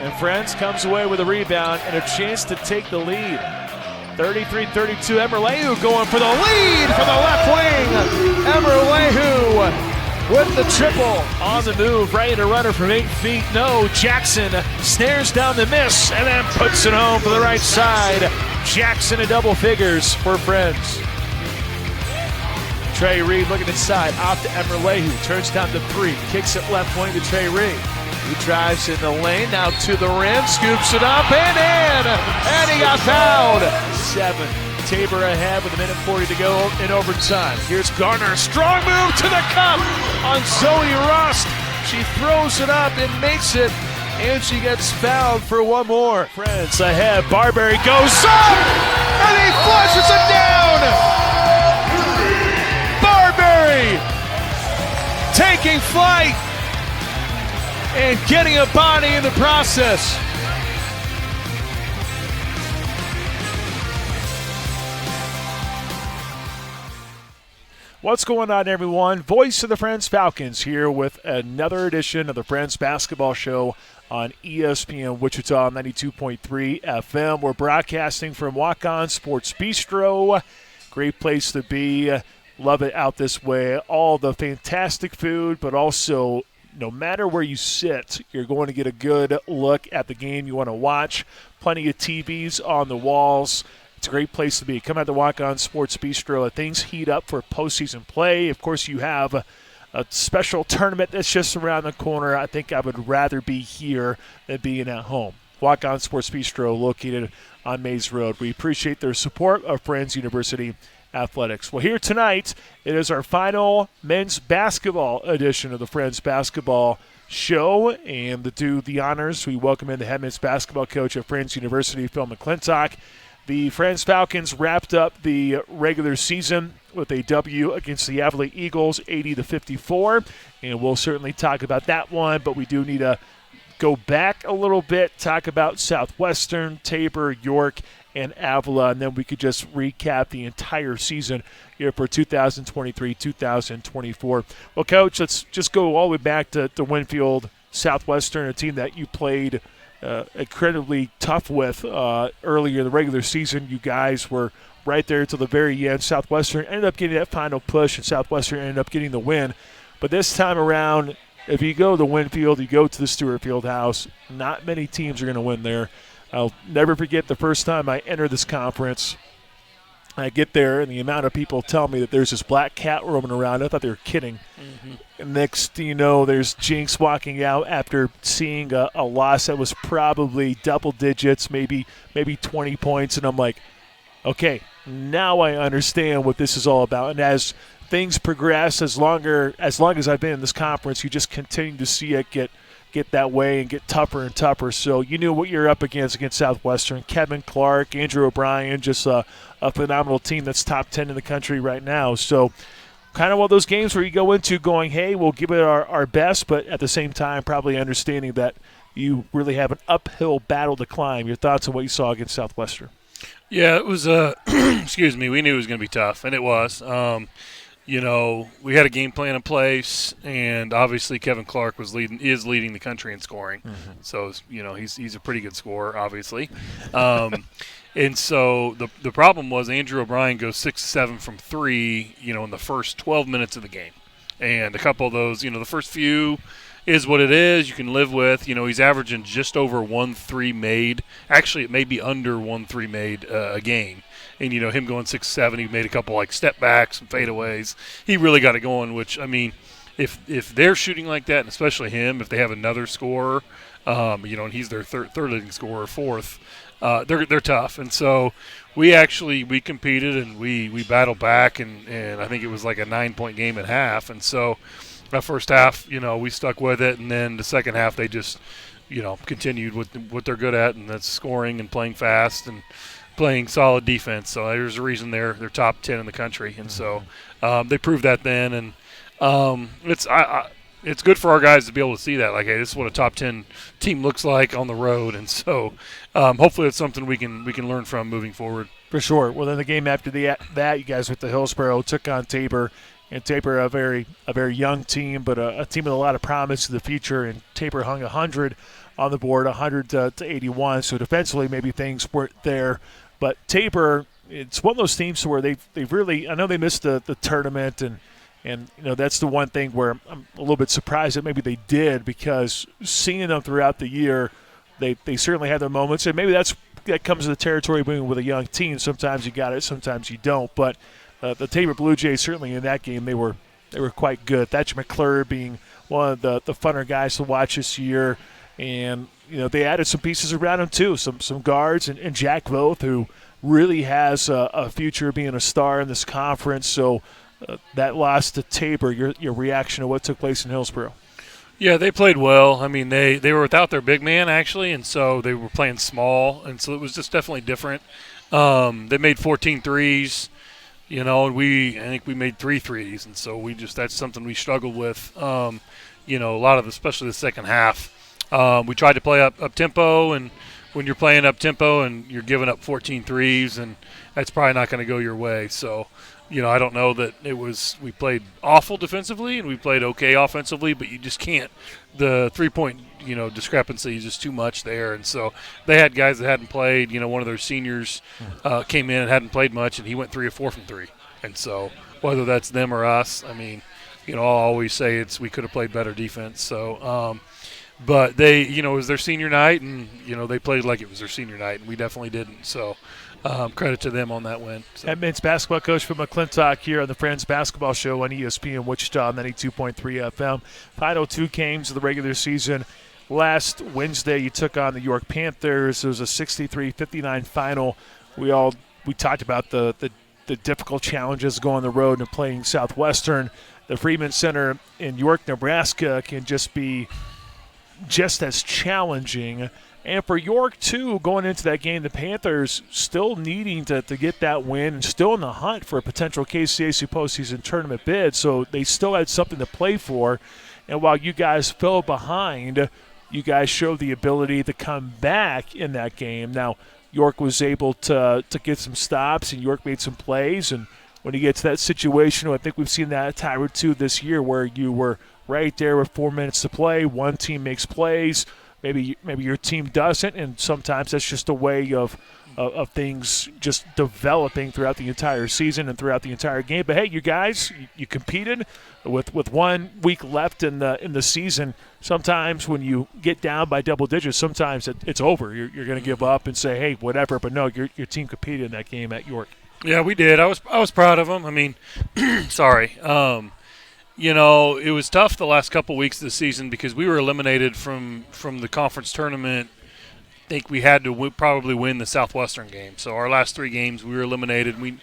And Friends comes away with a rebound and a chance to take the lead. 33-32, Emerlehu going for the lead from the left wing. Emerlehu with the triple on the move, ready to run her from 8 feet. No, Jackson snares down the miss and then puts it home for the right side. Jackson in double figures for Friends. Trey Reed looking inside, off to Emerlehu, turns down to 3, kicks it left wing to Trey Reed. He drives in the lane, now to the rim, scoops it up and in, and he got fouled. 7. Tabor ahead with 1:40 to go in overtime. Here's Garner, strong move to the cup on Zoe Rust. She throws it up and makes it, and she gets fouled for one more. Friends ahead, Barberry goes up, and he flushes it down. Barberry taking flight and getting a body in the process. What's going on, everyone? Voice of the Friends Falcons here with another edition of the Friends Basketball Show on ESPN Wichita 92.3 FM. We're broadcasting from Walk-On Sports Bistreaux. Great place to be. Love it out this way. All the fantastic food, but also no matter where you sit, you're going to get a good look at the game you want to watch. Plenty of TVs on the walls. It's a great place to be. Come out to Walk-On Sports Bistreaux. Things heat up for postseason play. Of course, you have a special tournament that's just around the corner. I think I would rather be here than being at home. Walk-On Sports Bistreaux, located on Mays Road. We appreciate their support of Friends University Athletics. Well, here tonight, it is our final men's basketball edition of the Friends Basketball Show. And to do the honors, we welcome in the head men's basketball coach at Friends University, Phil McClintock. The Friends Falcons wrapped up the regular season with a W against the Avila Eagles, 80-54. And we'll certainly talk about that one, but we do need to go back a little bit, talk about Southwestern, Tabor, York, and Avila, and then we could just recap the entire season here for 2023-2024. Well, Coach, let's just go all the way back to Winfield Southwestern, a team that you played incredibly tough with earlier in the regular season. You guys were right there till the very end. Southwestern ended up getting that final push, and Southwestern ended up getting the win. But this time around, if you go to Winfield, you go to the Stewart Fieldhouse, not many teams are going to win there. I'll never forget the first time I entered this conference. I get there, and the amount of people tell me that there's this black cat roaming around. I thought they were kidding. Mm-hmm. And next thing you know, there's Jinx walking out after seeing a loss that was probably double digits, maybe 20 points. And I'm like, okay, now I understand what this is all about. And as things progress, as long as I've been in this conference, you just continue to see it get that way and get tougher and tougher. So you knew what you're up against Southwestern. Kevin Clark, Andrew O'Brien, just a phenomenal team that's top 10 in the country right now. So kind of one of those games where you go into going, hey, we'll give it our best, but at the same time probably understanding that you really have an uphill battle to climb. Your thoughts on what you saw against Southwestern? Yeah, it was excuse me, we knew it was going to be tough, and it was. You know, we had a game plan in place, and obviously Kevin Clark is leading the country in scoring. Mm-hmm. So, you know, he's a pretty good scorer, obviously. And so the problem was Andrew O'Brien goes 6-7 from 3, you know, in the first 12 minutes of the game. And a couple of those, you know, the first few is what it is. You can live with. You know, he's averaging just over 1 3 made. Actually, it may be under 1 3 made a game. And, you know, him going 6-7, he made a couple, like, step backs and fadeaways. He really got it going, which, I mean, if they're shooting like that, and especially him, if they have another scorer, you know, and he's their third leading scorer, fourth, they're tough. And so we competed and we battled back, and I think it was like a 9-point game at half. And so that first half, you know, we stuck with it. And then the second half, they just, you know, continued with what they're good at, and that's scoring and playing fast and playing solid defense. So there's a reason they're top 10 in the country. And so they proved that then. And it's good for our guys to be able to see that. Like, hey, this is what a top 10 team looks like on the road. And so hopefully it's something we can learn from moving forward. For sure. Well, then the game after that, you guys went to Hillsborough, took on Tabor. And Tabor, a very young team, but a team with a lot of promise in the future. And Tabor hung 100 on the board, 100 to 81. So defensively, maybe things weren't there. But Tabor, it's one of those teams where they've really, I know they missed the tournament, and that's the one thing where I'm a little bit surprised that maybe they did, because seeing them throughout the year, they certainly had their moments, and maybe that comes with the territory being with a young team. Sometimes you got it, sometimes you don't. But the Tabor Blue Jays, certainly in that game, they were quite good. Thatcher McClure being one of the funner guys to watch this year. And, they added some pieces around him too, some guards, and Jack Voth, who really has a future being a star in this conference. So that loss to Tabor, your reaction to what took place in Hillsborough? Yeah, they played well. I mean, they were without their big man, actually, and so they were playing small, and so it was just definitely different. They made 14 threes. And I think we made 3 threes, and so that's something we struggled with. A lot of, especially the second half. We tried to play up tempo, and when you're playing up tempo and you're giving up 14 threes, and that's probably not going to go your way. So, I don't know that we played awful defensively and we played okay offensively, but you just can't. The 3-point, discrepancy is just too much there. And so they had guys that hadn't played. One of their seniors came in and hadn't played much, and he went 3 or 4 from 3. And so whether that's them or us, I mean, I'll always say we could have played better defense. So, but they, it was their senior night, and, they played like it was their senior night, and we definitely didn't. So credit to them on that win. So. That men's basketball coach Phil McClintock here on the Friends Basketball Show on ESPN Wichita 92.3 FM. Final 2 games of the regular season. Last Wednesday, you took on the York Panthers. It was a 63-59 final. We talked about the difficult challenges going on the road and playing Southwestern. The Freeman Center in York, Nebraska can just be just as challenging. And for York, too, going into that game, the Panthers still needing to get that win and still in the hunt for a potential KCAC postseason tournament bid. So they still had something to play for. And while you guys fell behind, you guys showed the ability to come back in that game. Now, York was able to get some stops, and York made some plays. And when you get to that situation, I think we've seen that a time or two this year where you were right there with 4 minutes to play. One team makes plays. Maybe your team doesn't, and sometimes that's just a way of things just developing throughout the entire season and throughout the entire game. But hey, you guys, you competed with 1 week left in the season. Sometimes when you get down by double digits, sometimes it's over. You're going to give up and say, hey, whatever. But no, your team competed in that game at York. Yeah, we did. I was proud of them. I mean, sorry. It was tough the last couple weeks of the season because we were eliminated from the conference tournament. I think we had to probably win the Southwestern game. So our last 3 games, we were eliminated. We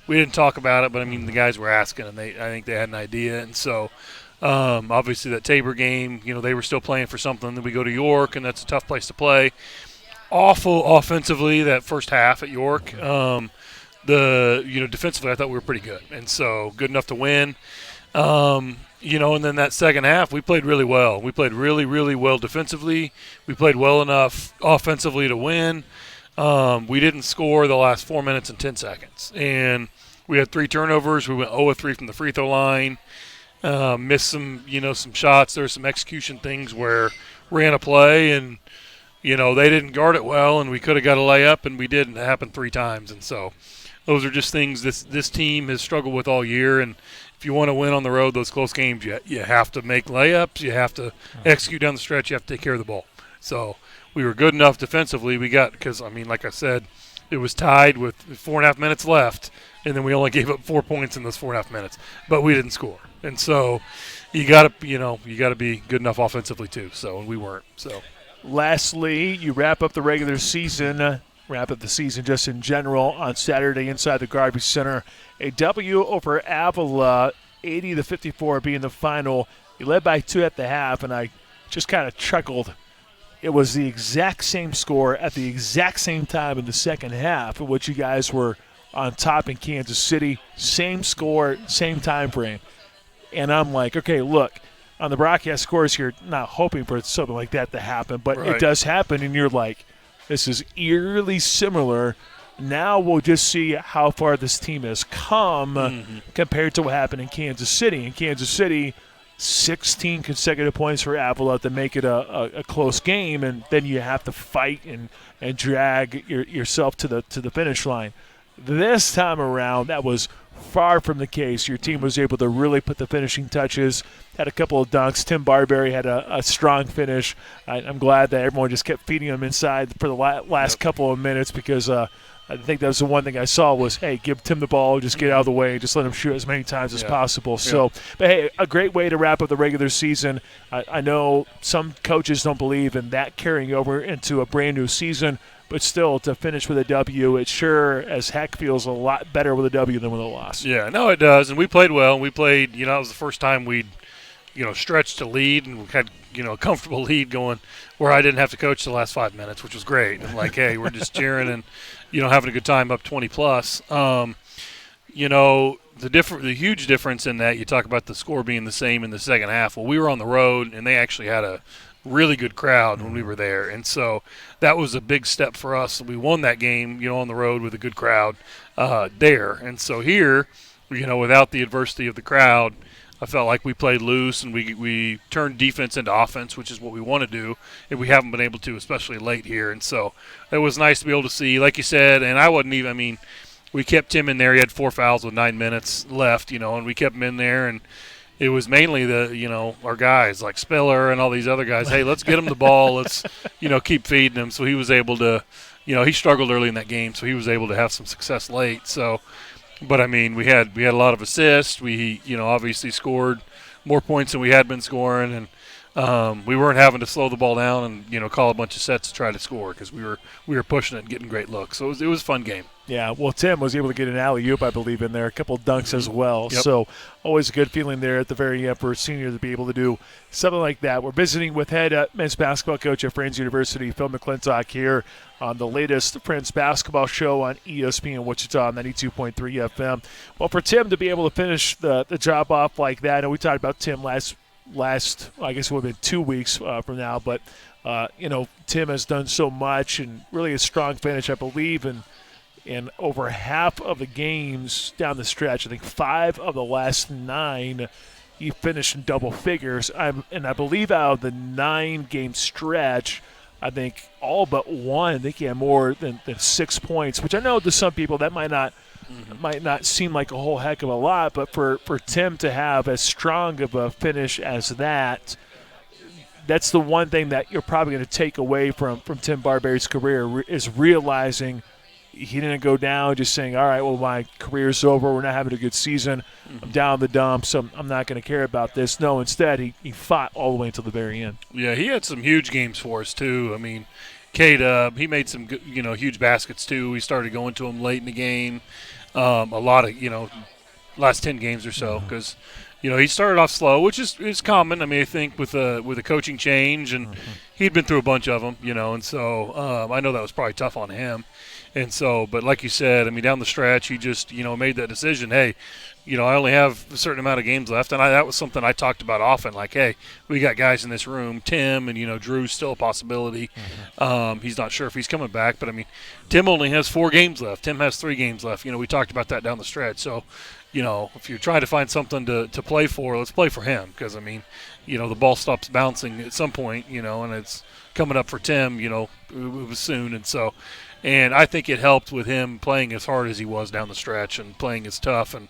didn't talk about it, but, I mean, the guys were asking, and I think they had an idea. And so, obviously, that Tabor game, they were still playing for something. Then we go to York, and that's a tough place to play. Awful offensively that first half at York. Defensively, I thought we were pretty good. And so good enough to win. And then that second half, we played really well. We played really, really well defensively. We played well enough offensively to win. We didn't score the last 4 minutes and 10 seconds. And we had 3 turnovers. We went 0-3 from the free throw line. Missed some shots. There were some execution things where ran a play and, they didn't guard it well, and we could have got a layup, and we did, and it happened 3 times. And so those are just things this team has struggled with all year. And if you want to win on the road, those close games, you have to make layups. You have to execute down the stretch. You have to take care of the ball. So we were good enough defensively. Because, like I said, it was tied with 4.5 minutes left, and then we only gave up 4 points in those 4.5 minutes. But we didn't score. And so you got to be good enough offensively too. So, and we weren't. So lastly, you wrap up the regular season. Wrap up the season just in general on Saturday inside the Garbage Center. A W over Avila, 80-54 being the final. You led by 2 at the half, and I just kind of chuckled. It was the exact same score at the exact same time in the second half in which you guys were on top in Kansas City. Same score, same time frame. And I'm like, okay, look, on the broadcast scores, you're not hoping for something like that to happen, but It does happen, and you're like, this is eerily similar Now we'll just see how far this team has come compared to what happened in Kansas City. In Kansas City, 16 consecutive points for Avila to make it a close game, and then you have to fight and drag yourself to the finish line. This time around, that was far from the case. Your team was able to really put the finishing touches, had a couple of dunks. Tim Barberry had a strong finish. I'm glad that everyone just kept feeding him inside for the last couple of minutes because I think that was the one thing I saw was, hey, give Tim the ball, just get out of the way, just let him shoot as many times as possible. So, but hey, a great way to wrap up the regular season. I know some coaches don't believe in that carrying over into a brand new season, but still, to finish with a W, it sure as heck feels a lot better with a W than with a loss. Yeah, no, it does. And we played well. We played, it was the first time we'd, stretched a lead and we had, a comfortable lead going where I didn't have to coach the last 5 minutes, which was great. I'm like, hey, we're just cheering and, having a good time up 20-plus. The huge difference in that, you talk about the score being the same in the second half. Well, we were on the road, and they actually had a really good crowd when we were there. And so that was a big step for us. We won that game, on the road with a good crowd there. And so here, without the adversity of the crowd, I felt like we played loose and we turned defense into offense, which is what we want to do, and we haven't been able to, especially late here. And so it was nice to be able to see, like you said, and I wasn't even, we kept Tim in there. He had 4 fouls with 9 minutes left, and we kept him in there. And it was mainly our guys like Spiller and all these other guys. Hey, let's get him the ball. Let's, keep feeding him. So he was able to, he struggled early in that game, so he was able to have some success late. So, but we had a lot of assists. We, obviously scored more points than we had been scoring, and we weren't having to slow the ball down and call a bunch of sets to try to score because we were pushing it and getting great looks. So it was a fun game. Yeah, well, Tim was able to get an alley-oop, I believe, in there, a couple dunks as well. Yep. So always a good feeling there at the very end for a senior to be able to do something like that. We're visiting with head men's basketball coach at Friends University, Phil McClintock, here on the latest Friends basketball show on ESPN Wichita 92.3 FM. Well, for Tim to be able to finish the job off like that, and we talked about Tim last I guess it would have been 2 weeks from now, but, Tim has done so much and really a strong finish, I believe, in over half of the games down the stretch. I think 5 of the last 9 he finished in double figures. And I believe out of the 9-game stretch, I think all but one, I think he had more than 6 points, which I know to some people that might not seem like a whole heck of a lot, but for Tim to have as strong of a finish as that, that's the one thing that you're probably going to take away from Tim Barberry's career is realizing he didn't go down just saying, all right, well, my career's over. We're not having a good season. I'm down the dumps. So I'm not going to care about this. No, instead, he fought all the way until the very end. Yeah, he had some huge games for us, too. K-Dub, he made some, huge baskets, too. We started going to him late in the game. A lot of, last 10 games or so because, he started off slow, which is common. I think with a coaching change, and he'd been through a bunch of them, and so I know that was probably tough on him. And so, but like you said, down the stretch, he just, made that decision. Hey, I only have a certain amount of games left. And that was something I talked about often. Like, hey, we got guys in this room. Tim and, Drew's still a possibility. He's not sure if he's coming back. But, Tim only has 4 games left. Tim has 3 games left. We talked about that down the stretch. So, if you're trying to find something to play for, let's play for him. Because, the ball stops bouncing at some point, and it's coming up for Tim, it was soon. And so – and I think it helped with him playing as hard as he was down the stretch and playing as tough and,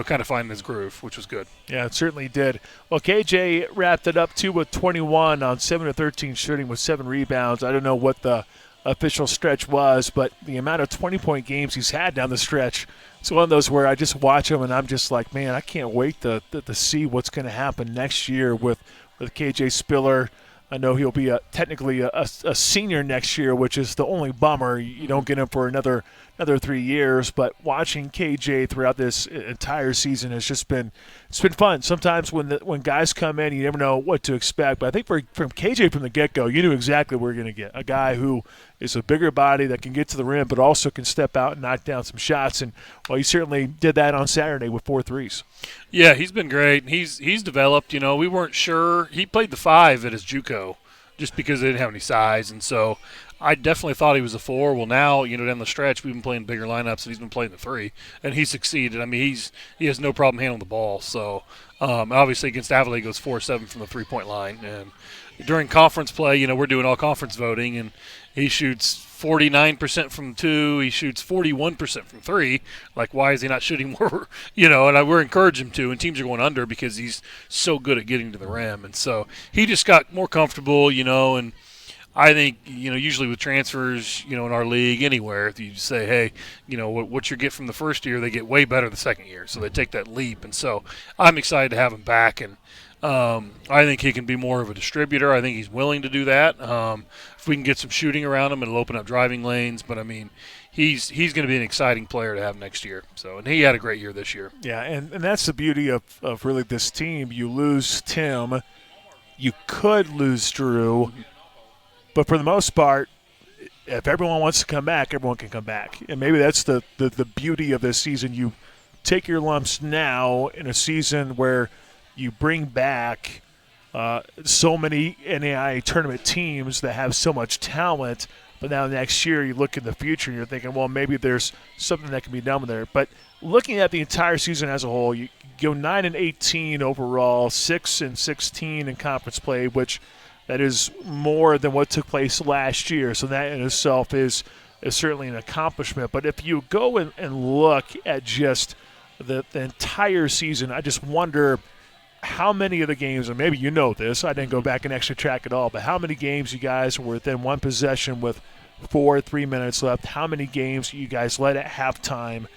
kind of finding his groove, which was good. Yeah, it certainly did. Well, KJ wrapped it up, too, with 21 on 7 of 13 shooting with 7 rebounds. I don't know what the official stretch was, but the amount of 20-point games he's had down the stretch, it's one of those where I just watch him and I'm just like, man, I can't wait to see what's going to happen next year with KJ Spiller. I know he'll be technically a senior next year, which is the only bummer. You don't get him for another 3 years. But watching KJ throughout this entire season has just been fun. Sometimes when guys come in, you never know what to expect. But I think from KJ from the get-go, you knew exactly what we're going to get. A guy who is a bigger body that can get to the rim, but also can step out and knock down some shots. And well, he certainly did that on Saturday with 4 threes. Yeah, he's been great. He's developed. We weren't sure. He played the 5 at his JUCO just because they didn't have any size. And so I definitely thought he was a 4. Well, now, down the stretch, we've been playing bigger lineups, and he's been playing the 3, and he succeeded. I mean, he has no problem handling the ball. So obviously against Avila, he goes 4-7 from the 3-point line. And during conference play, we're doing all conference voting, and he shoots 49% from 2. He shoots 41% from 3. Like, why is he not shooting more? And we're encouraging him to, and teams are going under because he's so good at getting to the rim. And so he just got more comfortable, and I think, usually with transfers, in our league, anywhere, if you say, hey, what you get from the first year, they get way better the second year. So they take that leap. And so I'm excited to have him back. And I think he can be more of a distributor. I think he's willing to do that. If we can get some shooting around him, it'll open up driving lanes. But, I mean, he's going to be an exciting player to have next year. So, and he had a great year this year. Yeah, and that's the beauty of really this team. You lose Tim. You could lose Drew. But for the most part, if everyone wants to come back, everyone can come back. And maybe that's the beauty of this season. You take your lumps now in a season where you bring back so many NAIA tournament teams that have so much talent, but now next year you look in the future and you're thinking, well, maybe there's something that can be done there. But looking at the entire season as a whole, you go 9-18 overall, 6-16 in conference play, which that is more than what took place last year. So that in itself is certainly an accomplishment. But if you go and look at just the entire season, I just wonder how many of the games, or maybe you know this, I didn't go back and actually track it all, but how many games you guys were within one possession with 3 minutes left, how many games you guys led at halftime.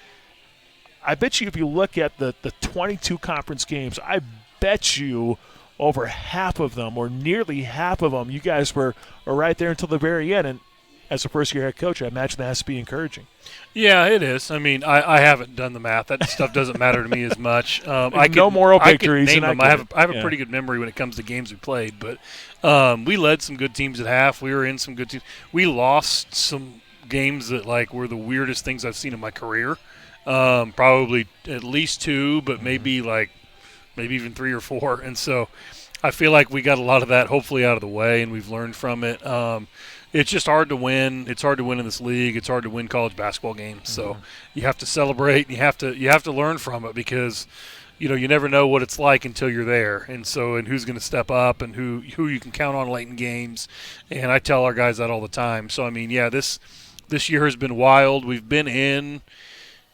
I bet you if you look at the 22 conference games, I bet you over half of them, or nearly half of them, you guys were right there until the very end. And as a first-year head coach, I imagine that has to be encouraging. Yeah, it is. I mean, I haven't done the math. That stuff doesn't matter to me as much. No moral victories. I have a pretty good memory when it comes to games we played. But we led some good teams at half. We were in some good teams. We lost some games that were the weirdest things I've seen in my career. Probably at least 2, but maybe even 3 or 4. And so I feel like we got a lot of that hopefully out of the way, and we've learned from it. It's just hard to win. It's hard to win in this league. It's hard to win college basketball games. So you have to celebrate, and you have to learn from it because you never know what it's like until you're there. And who's going to step up and who you can count on late in games. And I tell our guys that all the time. So I mean, yeah, this year has been wild. We've been in.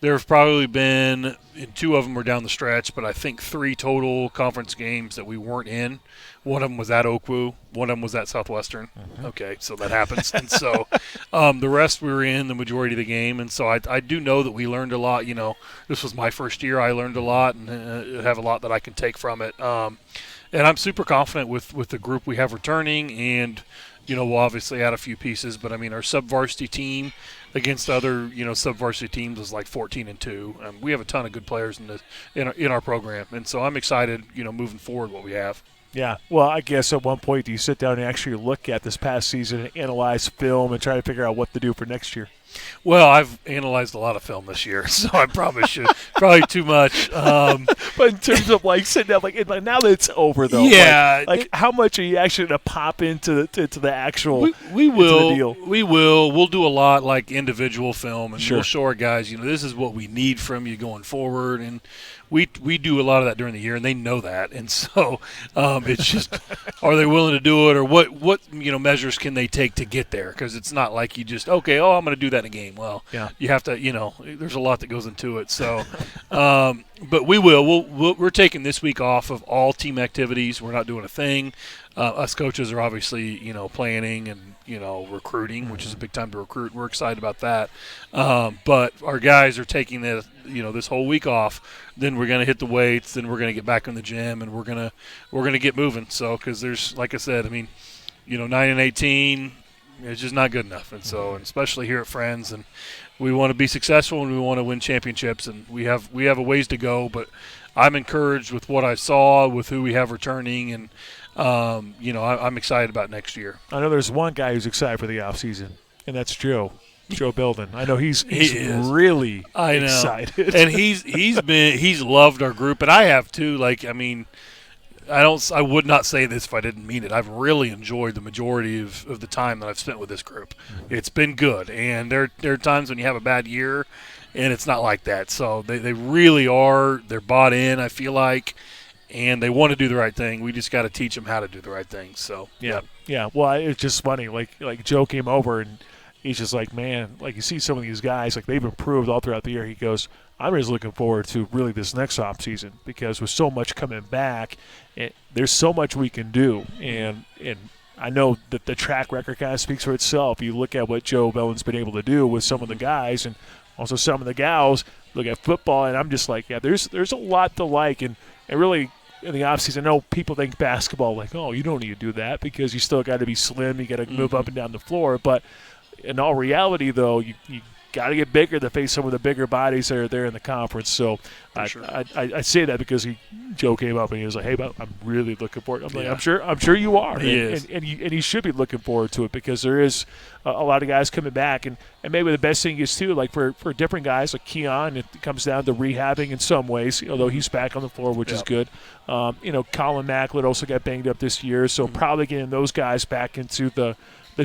There have probably been, and 2 of them were down the stretch, but I think 3 total conference games that we weren't in. One of them was at Oakville. One of them was at Southwestern. Okay, so that happens. And so the rest we were in the majority of the game. And so I do know that we learned a lot. This was my first year. I learned a lot and have a lot that I can take from it. And I'm super confident with the group we have returning, and we'll obviously add a few pieces. But, I mean, our sub-varsity team against other, sub-varsity teams was 14-2. We have a ton of good players in our program. And so I'm excited, moving forward what we have. Yeah. Well, I guess at one point do you sit down and actually look at this past season and analyze film and try to figure out what to do for next year? Well, I've analyzed a lot of film this year, so I probably should. Probably too much. But in terms of sitting down, now that it's over, though, yeah, how much are you actually going to pop into the actual? We will. The deal? We will. We'll do a lot individual film, and sure. We'll show our guys. This is what we need from you going forward, and we do a lot of that during the year, and they know that. And so it's just, are they willing to do it, or what measures can they take to get there? Because it's not like you just I'm going to do that in a game. Well, yeah. You have to, there's a lot that goes into it. So, but we will. We're taking this week off of all team activities. We're not doing a thing. Us coaches are obviously, planning and, recruiting, which is a big time to recruit. We're excited about that. But our guys are taking this whole week off. Then we're going to hit the weights. Then we're going to get back in the gym, and we're going to get moving. So, because there's, like I said, 9-18. It's just not good enough, and so, and especially here at Friends, and we want to be successful and we want to win championships, and we have a ways to go. But I'm encouraged with what I saw, with who we have returning, and I'm excited about next year. I know there's one guy who's excited for the offseason, and that's Joe Belden. I know he's really excited, and he's loved our group, and I have too. I would not say this if I didn't mean it. I've really enjoyed the majority of the time that I've spent with this group. It's been good, and there are times when you have a bad year, and it's not like that. So they really are. They're bought in, I feel like, and they want to do the right thing. We just got to teach them how to do the right thing. So yeah. Well, it's just funny. Like Joe came over and he's just like, man, like you see some of these guys, like they've improved all throughout the year. He goes, I'm just looking forward to really this next offseason because with so much coming back, there's so much we can do. And I know that the track record kind of speaks for itself. You look at what Joe Bellin's been able to do with some of the guys and also some of the gals. Look at football, and I'm just like, yeah, there's a lot to like. And really in the offseason, I know people think basketball like, oh, you don't need to do that because you still got to be slim. You got to move up and down the floor. But in all reality, though, you got to get bigger to face some of the bigger bodies that are there in the conference. So I say that because Joe came up and he was like, hey, I'm really looking forward. I'm like, I'm sure you are. He is. And he should be looking forward to it because there is a lot of guys coming back. And maybe the best thing is, too, like for different guys like Keon, it comes down to rehabbing in some ways, although he's back on the floor, which is good. Colin Macklin also got banged up this year, so probably getting those guys back into the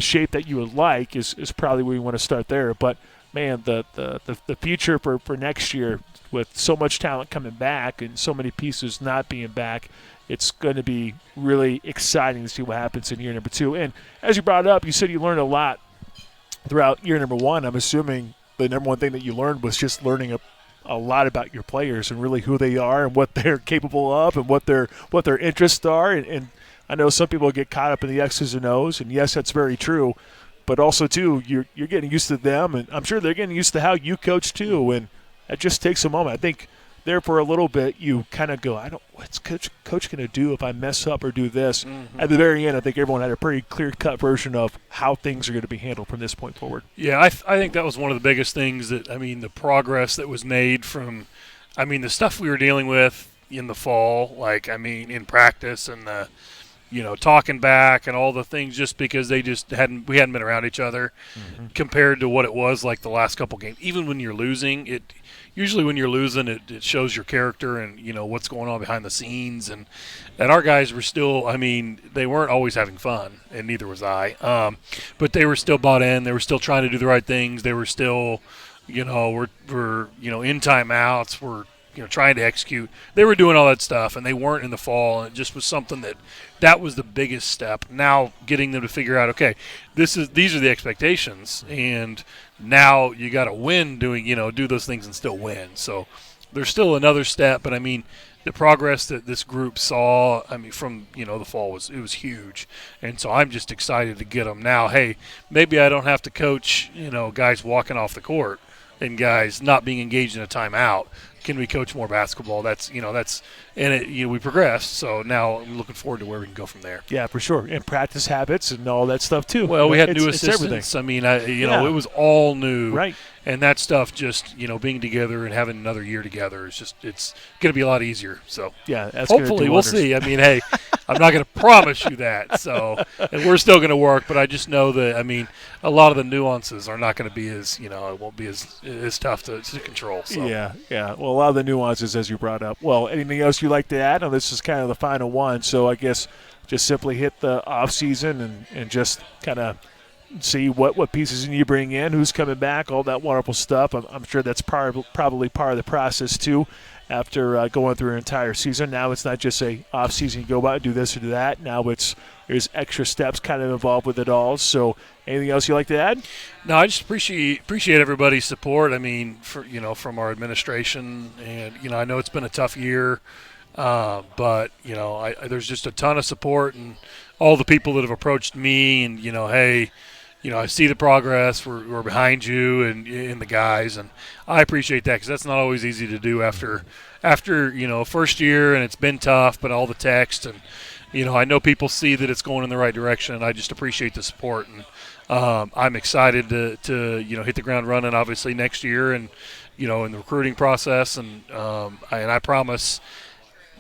shape that you would like is probably where you want to start there. But man, the future for next year with so much talent coming back and so many pieces not being back, it's going to be really exciting to see what happens in year number 2. And as you brought up, you said you learned a lot throughout year number 1. I'm assuming the number one thing that you learned was just learning a lot about your players and really who they are and what they're capable of and what their interests are. And I know some people get caught up in the X's and O's, and yes, that's very true. But also, too, you're getting used to them, and I'm sure they're getting used to how you coach, too, and that just takes a moment. I think there for a little bit you kind of go, what's coach going to do if I mess up or do this? At the very end, I think everyone had a pretty clear-cut version of how things are going to be handled from this point forward. Yeah, I think that was one of the biggest things the progress that was made from, the stuff we were dealing with in the fall, in practice and the – talking back and all the things just because we hadn't been around each other compared to what it was like the last couple games. Even when you're losing, it shows your character and, what's going on behind the scenes. And our guys were still, they weren't always having fun, and neither was I. But they were still bought in. They were still trying to do the right things. They were still, we're in timeouts. We're, trying to execute. They were doing all that stuff, and they weren't in the fall, and it just was something that was the biggest step. Now getting them to figure out, okay, these are the expectations, and now you got to win doing, do those things and still win. So there's still another step, but the progress that this group saw, from, the fall was huge. And so I'm just excited to get them now. Hey, maybe I don't have to coach, guys walking off the court and guys not being engaged in a timeout. Can we coach more basketball? We progressed. So now I'm looking forward to where we can go from there. Yeah, for sure. And practice habits and all that stuff too. Well, we had new assistants. It was all new. Right. And that stuff just, being together and having another year together is it's going to be a lot easier. So yeah, that's hopefully we'll see. Hey, I'm not going to promise you that. So, and we're still going to work, but I just know that, a lot of the nuances are not going to be as, it won't be as tough to control. So. Yeah. Well, a lot of the nuances as you brought up. Well, anything else you'd like to add? Oh, this is kind of the final one. So I guess just simply hit the off season and just kind of see what pieces you bring in, who's coming back, all that wonderful stuff. I'm sure that's probably part of the process too. After going through an entire season, now it's not just a off season. You go out and do this or do that. Now there's extra steps kind of involved with it all. So, anything else you'd like to add? No, I just appreciate everybody's support. From our administration, and I know it's been a tough year, but there's just a ton of support and all the people that have approached me and hey. I see the progress. We're behind you and the guys, and I appreciate that because that's not always easy to do after first year, and it's been tough. But all the text and I know people see that it's going in the right direction, and I just appreciate the support. And I'm excited to hit the ground running, obviously next year, and in the recruiting process, and I promise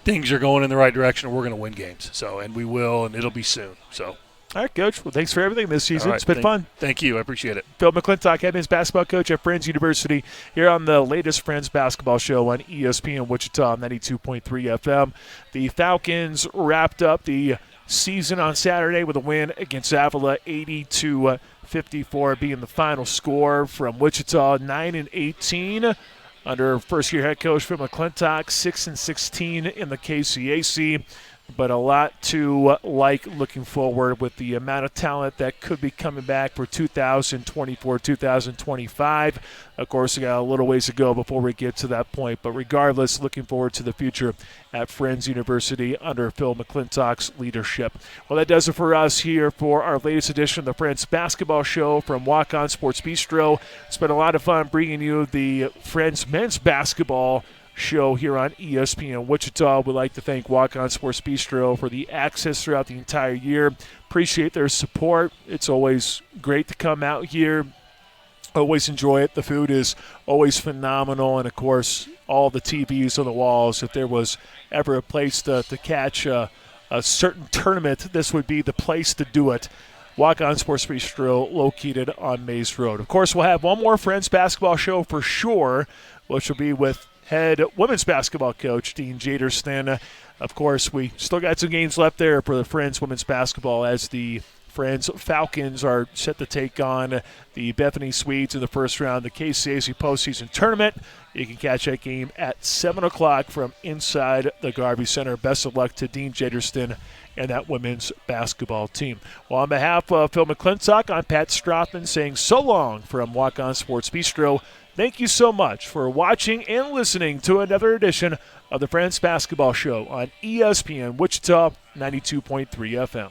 things are going in the right direction. We're going to win games, and we will, and it'll be soon. So. All right, Coach. Well, thanks for everything this season. All right, It's been fun. Thank you. I appreciate it. Phil McClintock, head men's basketball coach at Friends University, here on the latest Friends basketball show on ESPN Wichita 92.3 FM. The Falcons wrapped up the season on Saturday with a win against Avila, 80-54, being the final score from Wichita, 9-18. Under first-year head coach Phil McClintock, 6-16 in the KCAC. But a lot to like looking forward with the amount of talent that could be coming back for 2024-2025. Of course, we got a little ways to go before we get to that point. But regardless, looking forward to the future at Friends University under Phil McClintock's leadership. Well, that does it for us here for our latest edition of the Friends Basketball Show from Walk-On Sports Bistreaux. It's been a lot of fun bringing you the Friends Men's Basketball show here on ESPN Wichita. We'd like to thank Walk-On Sports Bistreaux for the access throughout the entire year. Appreciate their support. It's always great to come out here. Always enjoy it. The food is always phenomenal. And, of course, all the TVs on the walls. If there was ever a place to catch a certain tournament, this would be the place to do it. Walk-On Sports Bistreaux, located on Mays Road. Of course, we'll have one more Friends basketball show for sure, which will be with head women's basketball coach Dean Jaderston. Of course, we still got some games left there for the Friends women's basketball as the Friends Falcons are set to take on the Bethany Swedes in the first round of the KCAC postseason tournament. You can catch that game at 7 o'clock from inside the Garvey Center. Best of luck to Dean Jaderston and that women's basketball team. Well, on behalf of Phil McClintock, I'm Pat Strathman saying so long from Walk-On Sports Bistreaux. Thank you so much for watching and listening to another edition of the Friends Basketball Show on ESPN Wichita 92.3 FM.